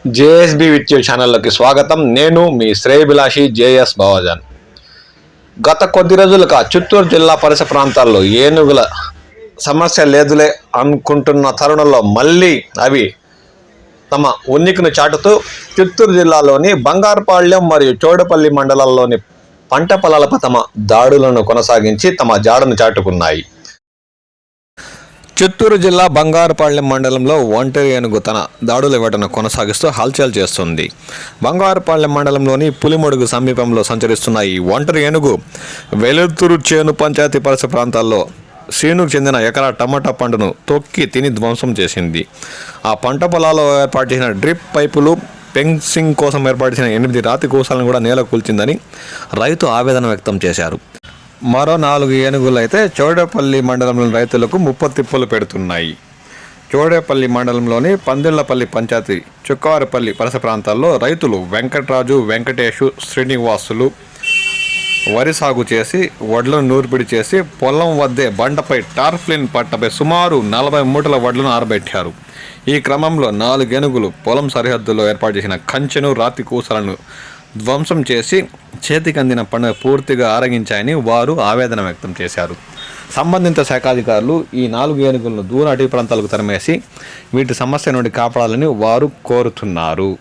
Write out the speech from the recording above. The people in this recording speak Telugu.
జేఎస్బి విత్ యూ ఛానల్లోకి స్వాగతం. నేను మీ శ్రేయభిలాషి జేఎస్ బావాజాన్. గత కొద్ది రోజులుగా చిత్తూరు జిల్లా పరిసర ప్రాంతాల్లో ఏనుగుల సమస్య లేదులే అనుకుంటున్న తరుణంలో మళ్ళీ అవి తమ ఉనికిని చాటుతూ చిత్తూరు జిల్లాలోని బంగారుపాళ్యం మరియు చోడపల్లి మండలాల్లోని పంట పొలాలపై తమ దాడులను కొనసాగించి తమ జాడను చాటుకున్నాయి. చిత్తూరు జిల్లా బంగారుపాళ్యం మండలంలో ఒంటరి ఏనుగు తన దాడుల వేటను కొనసాగిస్తూ హల్చల్ చేస్తుంది. బంగారుపాళ్యం మండలంలోని పులిమడుగు సమీపంలో సంచరిస్తున్న ఈ ఒంటరి ఏనుగు వెలుతురు చేను పంచాయతీ పరిసర ప్రాంతాల్లో శ్రీనుకు చెందిన ఎకరా టమాటా పంటను తొక్కి తిని ధ్వంసం చేసింది. ఆ పంట పొలాల్లో ఏర్పాటు చేసిన డ్రిప్ పైపులు, ఫెన్సింగ్ కోసం ఏర్పాటు చేసిన 8 రాతి కోసాలను కూడా నేల కూల్చిందని రైతు ఆవేదన వ్యక్తం చేశారు. మరో 4 ఏనుగులు అయితే చౌడేపల్లి మండలంలోని రైతులకు ముప్పతిప్పలు పెడుతున్నాయి. చౌడేపల్లి మండలంలోని పందిళ్లపల్లి పంచాయతీ చుక్కవారిపల్లి పరిసర ప్రాంతాల్లో రైతులు వెంకటరాజు, వెంకటేషు, శ్రీనివాసులు వరి సాగు చేసి వడ్లను నూర్పిడి చేసి పొలం వద్దే బండపై టార్ఫ్లిన్ పట్టపై సుమారు 40 మూటల వడ్లను ఆరబెట్టారు. ఈ క్రమంలో 4 ఏనుగులు పొలం సరిహద్దులో ఏర్పాటు చేసిన కంచెను, రాతి కూసలను ధ్వంసం చేసి చేతికి అందిన పండుగ పూర్తిగా ఆరగించాయని వారు ఆవేదన వ్యక్తం చేశారు. సంబంధిత శాఖాధికారులు ఈ 4 ఏనుగులను దూర అటవీ ప్రాంతాలకు తరిమేసి వీటి సమస్య నుండి కాపాడాలని వారు కోరుతున్నారు.